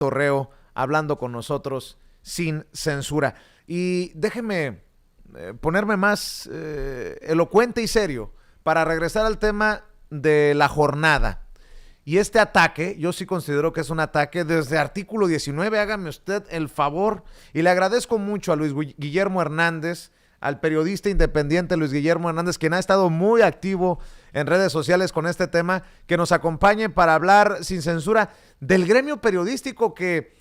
torreo, hablando con nosotros sin censura. Y déjeme ponerme más elocuente y serio para regresar al tema de la jornada. Y este ataque, yo sí considero que es un ataque desde artículo 19, hágame usted el favor, y le agradezco mucho a Luis Guillermo Hernández, al periodista independiente Luis Guillermo Hernández, quien ha estado muy activo en redes sociales con este tema, que nos acompañe para hablar sin censura del gremio periodístico que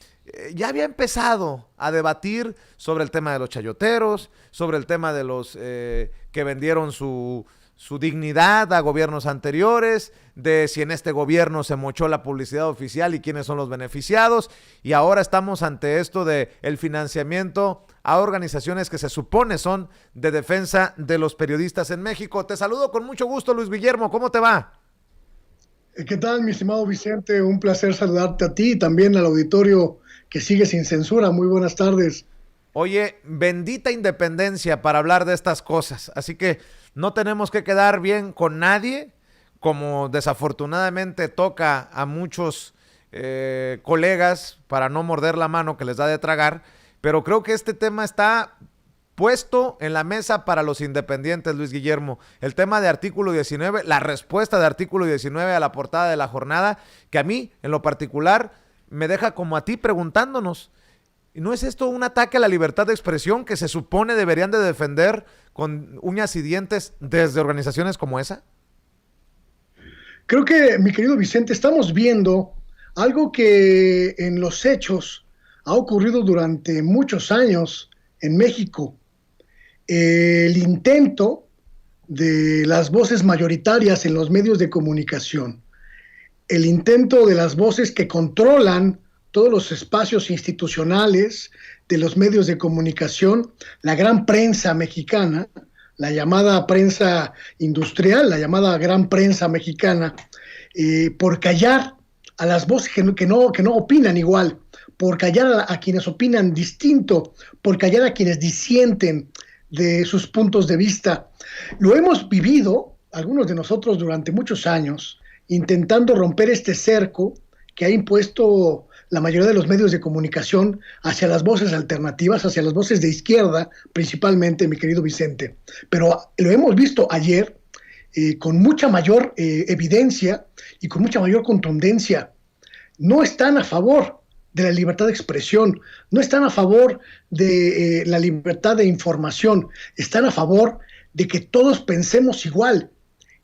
ya había empezado a debatir sobre el tema de los chayoteros, sobre el tema de los que vendieron su dignidad a gobiernos anteriores, de si en este gobierno se mochó la publicidad oficial y quiénes son los beneficiados, y ahora estamos ante esto de el financiamiento a organizaciones que se supone son de defensa de los periodistas en México. Te saludo con mucho gusto, Luis Guillermo, ¿cómo te va? ¿Qué tal, mi estimado Vicente? Un placer saludarte a ti y también al auditorio que sigue sin censura. Muy buenas tardes. Oye, bendita independencia para hablar de estas cosas, así que no tenemos que quedar bien con nadie, como desafortunadamente toca a muchos colegas para no morder la mano que les da de tragar, pero creo que este tema está puesto en la mesa para los independientes, Luis Guillermo. El tema de artículo 19, la respuesta de artículo 19 a la portada de la jornada, que a mí, en lo particular, me deja como a ti preguntándonos, ¿no es esto un ataque a la libertad de expresión que se supone deberían de defender con uñas y dientes desde organizaciones como esa? Creo que, mi querido Vicente, estamos viendo algo que en los hechos ha ocurrido durante muchos años en México. El intento de las voces mayoritarias en los medios de comunicación, el intento de las voces que controlan todos los espacios institucionales de los medios de comunicación, la gran prensa mexicana, la llamada prensa industrial, la llamada gran prensa mexicana, por callar a las voces que no opinan igual, por callar a quienes opinan distinto, por callar a quienes disienten de sus puntos de vista. Lo hemos vivido, algunos de nosotros, durante muchos años, intentando romper este cerco que ha impuesto la mayoría de los medios de comunicación hacia las voces alternativas, hacia las voces de izquierda, principalmente, mi querido Vicente. Pero lo hemos visto ayer con mucha mayor evidencia y con mucha mayor contundencia. No están a favor de la libertad de expresión, no están a favor de la libertad de información, están a favor de que todos pensemos igual.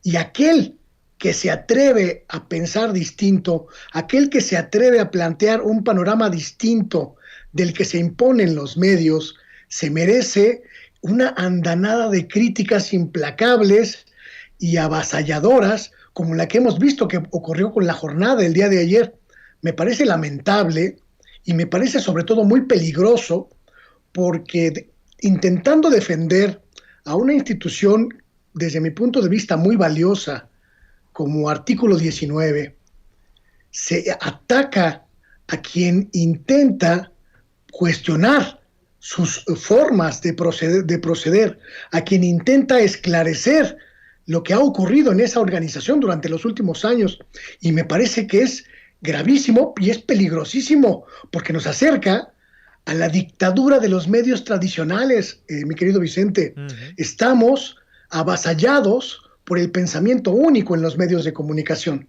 Y aquel que se atreve a pensar distinto, aquel que se atreve a plantear un panorama distinto del que se impone en los medios, se merece una andanada de críticas implacables y avasalladoras como la que hemos visto que ocurrió con la jornada del día de ayer. Me parece lamentable y me parece sobre todo muy peligroso porque intentando defender a una institución desde mi punto de vista muy valiosa como artículo 19, se ataca a quien intenta cuestionar sus formas de proceder, a quien intenta esclarecer lo que ha ocurrido en esa organización durante los últimos años. Y me parece que es gravísimo y es peligrosísimo porque nos acerca a la dictadura de los medios tradicionales, mi querido Vicente. Estamos avasallados por el pensamiento único en los medios de comunicación.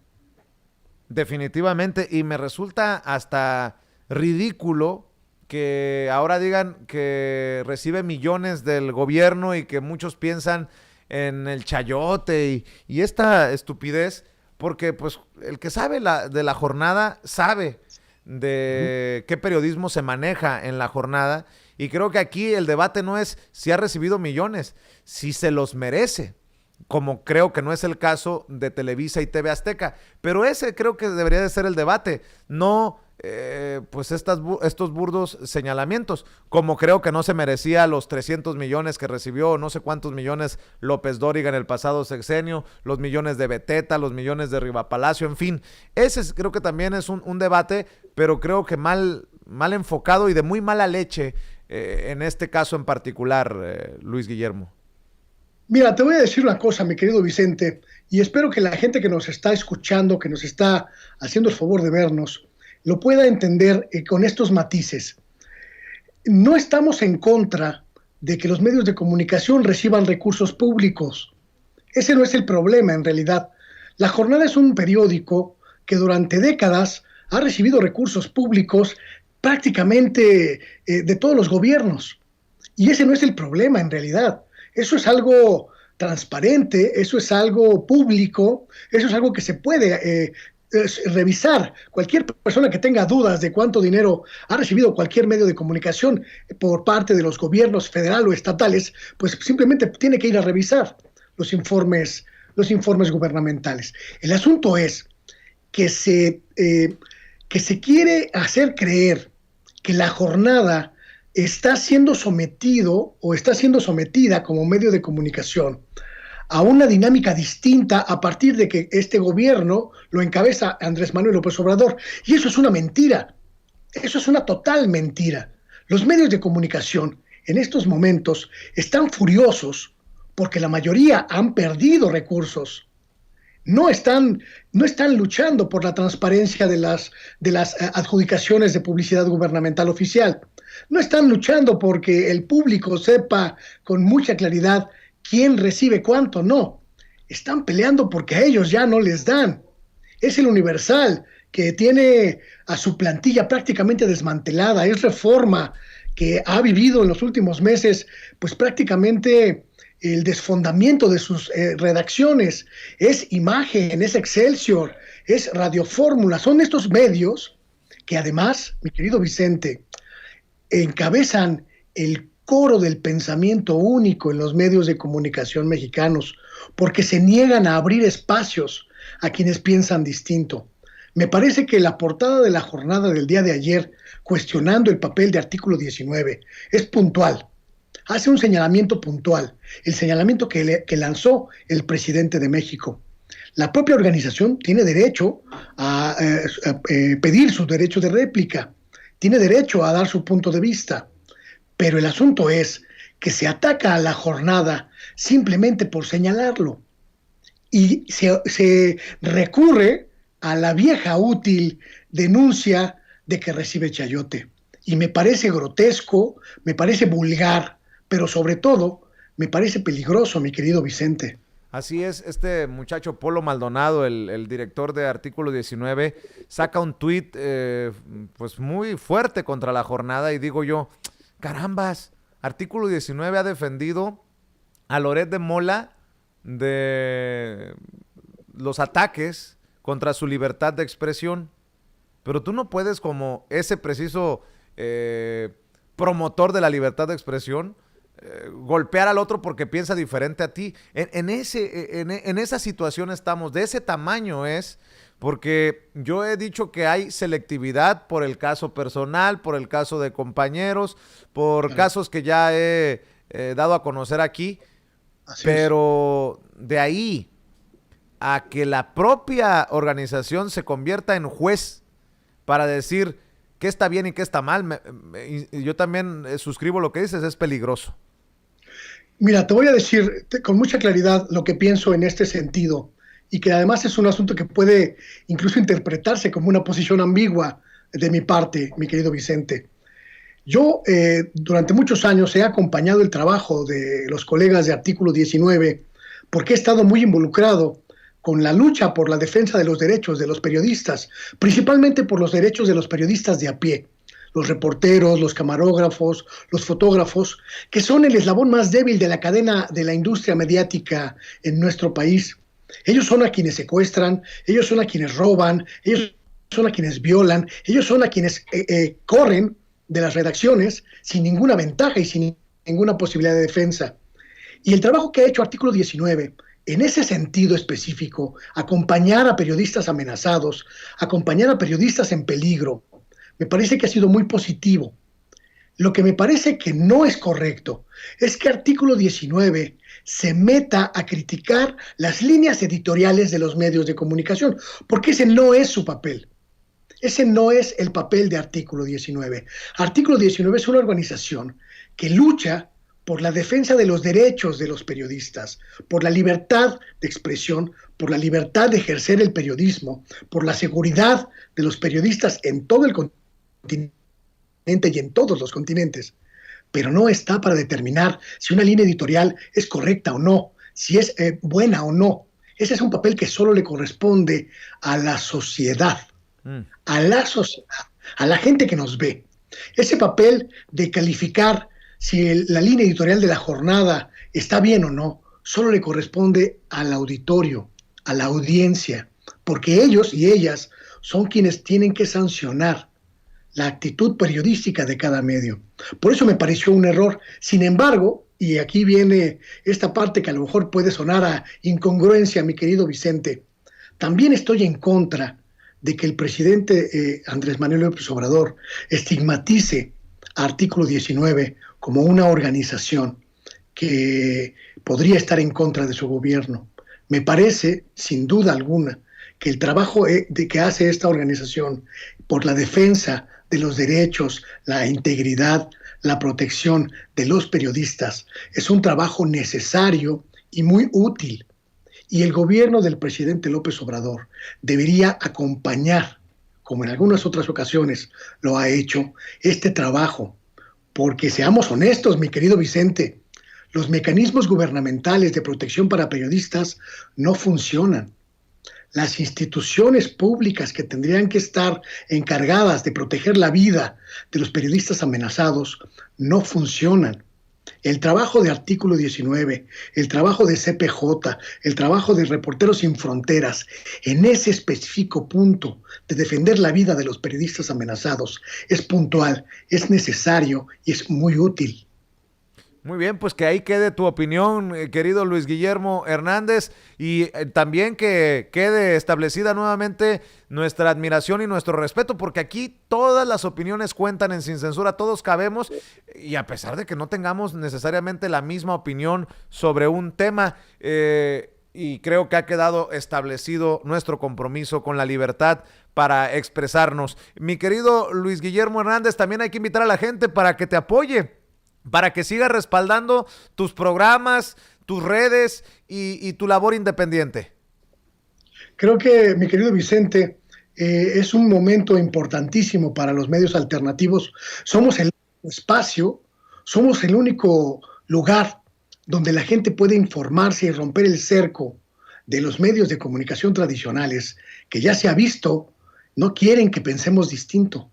Definitivamente, y me resulta hasta ridículo que ahora digan que recibe millones del gobierno y que muchos piensan en el chayote y esta estupidez, porque pues el que sabe de la jornada sabe de qué periodismo se maneja en la jornada, y creo que aquí el debate no es si ha recibido millones, si se los merece, como creo que no es el caso de Televisa y TV Azteca, pero ese creo que debería de ser el debate, no pues estos burdos señalamientos, como creo que no se merecía los 300 millones que recibió, no sé cuántos millones López Dóriga en el pasado sexenio, los millones de Beteta, los millones de Riva Palacio, en fin, creo que también es un debate, pero creo que mal enfocado y de muy mala leche en este caso en particular, Luis Guillermo. Mira, te voy a decir una cosa, mi querido Vicente, y espero que la gente que nos está escuchando, que nos está haciendo el favor de vernos, lo pueda entender con estos matices. No estamos en contra de que los medios de comunicación reciban recursos públicos. Ese no es el problema en realidad. La Jornada es un periódico que durante décadas ha recibido recursos públicos prácticamente de todos los gobiernos. Y ese no es el problema en realidad. Eso es algo transparente, eso es algo público, eso es algo que se puede revisar. Cualquier persona que tenga dudas de cuánto dinero ha recibido cualquier medio de comunicación por parte de los gobiernos federal o estatales, pues simplemente tiene que ir a revisar los informes gubernamentales. El asunto es que se quiere hacer creer que la Jornada está siendo sometido o está siendo sometida como medio de comunicación a una dinámica distinta a partir de que este gobierno lo encabeza Andrés Manuel López Obrador. Y eso es una mentira. Eso es una total mentira. Los medios de comunicación en estos momentos están furiosos porque la mayoría han perdido recursos. No están luchando por la transparencia de las adjudicaciones de publicidad gubernamental oficial. No están luchando porque el público sepa con mucha claridad quién recibe cuánto, no. Están peleando porque a ellos ya no les dan. Es el Universal, que tiene a su plantilla prácticamente desmantelada. Es Reforma, que ha vivido en los últimos meses pues prácticamente el desfondamiento de sus redacciones. Es Imagen, es Excelsior, es Radio Fórmula. Son estos medios que además, mi querido Vicente, encabezan el coro del pensamiento único en los medios de comunicación mexicanos, porque se niegan a abrir espacios a quienes piensan distinto. Me parece que la portada de la Jornada del día de ayer, cuestionando el papel de Artículo 19, es puntual. Hace un señalamiento puntual, el señalamiento que lanzó el presidente de México. La propia organización tiene derecho a pedir su derecho de réplica, tiene derecho a dar su punto de vista. Pero el asunto es que se ataca a la Jornada simplemente por señalarlo. Y se recurre a la vieja útil denuncia de que recibe chayote. Y me parece grotesco, me parece vulgar, pero sobre todo me parece peligroso, mi querido Vicente. Así es, este muchacho Polo Maldonado, el director de Artículo 19, saca un tuit pues muy fuerte contra la Jornada y digo yo, carambas, Artículo 19 ha defendido a Loret de Mola de los ataques contra su libertad de expresión, pero tú no puedes, como ese preciso promotor de la libertad de expresión, golpear al otro porque piensa diferente a ti. En esa situación estamos, de ese tamaño es, porque yo he dicho que hay selectividad por el caso personal, por el caso de compañeros, por casos que ya he dado a conocer aquí, pero de ahí a que la propia organización se convierta en juez para decir qué está bien y qué está mal, yo también suscribo lo que dices, es peligroso. Mira, te voy a decir con mucha claridad lo que pienso en este sentido, y que además es un asunto que puede incluso interpretarse como una posición ambigua de mi parte, mi querido Vicente. Yo durante muchos años he acompañado el trabajo de los colegas de Artículo 19 porque he estado muy involucrado con la lucha por la defensa de los derechos de los periodistas, principalmente por los derechos de los periodistas de a pie, los reporteros, los camarógrafos, los fotógrafos, que son el eslabón más débil de la cadena de la industria mediática en nuestro país. Ellos son a quienes secuestran, ellos son a quienes roban, ellos son a quienes violan, ellos son a quienes corren de las redacciones sin ninguna ventaja y sin ninguna posibilidad de defensa. Y el trabajo que ha hecho Artículo 19, en ese sentido específico, acompañar a periodistas amenazados, acompañar a periodistas en peligro, me parece que ha sido muy positivo. Lo que me parece que no es correcto es que Artículo 19 se meta a criticar las líneas editoriales de los medios de comunicación, porque ese no es su papel. Ese no es el papel de Artículo 19. Artículo 19 es una organización que lucha por la defensa de los derechos de los periodistas, por la libertad de expresión, por la libertad de ejercer el periodismo, por la seguridad de los periodistas en todo el continente y en todos los continentes, pero no está para determinar si una línea editorial es correcta o no, si es buena o no. Ese es un papel que solo le corresponde a la sociedad, a la sociedad, a la gente que nos ve. Ese papel de calificar si la línea editorial de la jornada está bien o no, solo le corresponde al auditorio, a la audiencia, porque ellos y ellas son quienes tienen que sancionar la actitud periodística de cada medio. Por eso me pareció un error. Sin embargo, y aquí viene esta parte que a lo mejor puede sonar a incongruencia, mi querido Vicente, también estoy en contra de que el presidente Andrés Manuel López Obrador estigmatice a Artículo 19 como una organización que podría estar en contra de su gobierno. Me parece, sin duda alguna, que el trabajo que hace esta organización por la defensa de los derechos, la integridad, la protección de los periodistas es un trabajo necesario y muy útil. Y el gobierno del presidente López Obrador debería acompañar, como en algunas otras ocasiones lo ha hecho, este trabajo. Porque seamos honestos, mi querido Vicente, los mecanismos gubernamentales de protección para periodistas no funcionan. Las instituciones públicas que tendrían que estar encargadas de proteger la vida de los periodistas amenazados no funcionan. El trabajo de Artículo 19, el trabajo de CPJ, el trabajo de Reporteros Sin Fronteras, en ese específico punto de defender la vida de los periodistas amenazados, es puntual, es necesario y es muy útil. Muy bien, pues que ahí quede tu opinión, querido Luis Guillermo Hernández, y también que quede establecida nuevamente nuestra admiración y nuestro respeto, porque aquí todas las opiniones cuentan en Sin Censura, todos cabemos, y a pesar de que no tengamos necesariamente la misma opinión sobre un tema, y creo que ha quedado establecido nuestro compromiso con la libertad para expresarnos. Mi querido Luis Guillermo Hernández, también hay que invitar a la gente para que te apoye, para que sigas respaldando tus programas, tus redes y tu labor independiente. Creo que, mi querido Vicente, es un momento importantísimo para los medios alternativos. Somos el espacio, somos el único lugar donde la gente puede informarse y romper el cerco de los medios de comunicación tradicionales, que ya se ha visto, no quieren que pensemos distinto,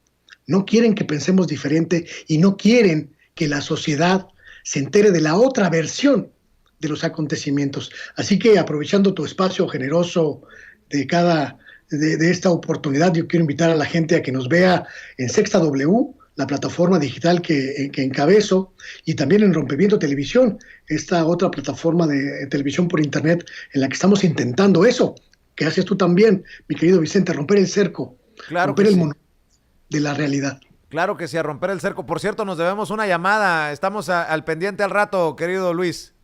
no quieren que pensemos diferente y no quieren que la sociedad se entere de la otra versión de los acontecimientos. Así que, aprovechando tu espacio generoso de esta oportunidad, yo quiero invitar a la gente a que nos vea en Sexta W, la plataforma digital que encabezo, y también en Rompeviento Televisión, esta otra plataforma de televisión por internet en la que estamos intentando eso, que haces tú también, mi querido Vicente, romper el cerco, claro, romper el monolito de la realidad. Claro que sí, a romper el cerco. Por cierto, nos debemos una llamada. Estamos al pendiente al rato, querido Luis.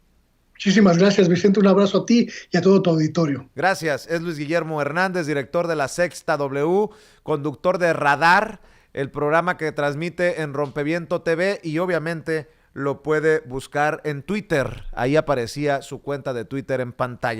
Muchísimas gracias, Vicente. Un abrazo a ti y a todo tu auditorio. Gracias. Es Luis Guillermo Hernández, director de la Sexta W, conductor de Radar, el programa que transmite en Rompeviento TV, y obviamente lo puede buscar en Twitter. Ahí aparecía su cuenta de Twitter en pantalla.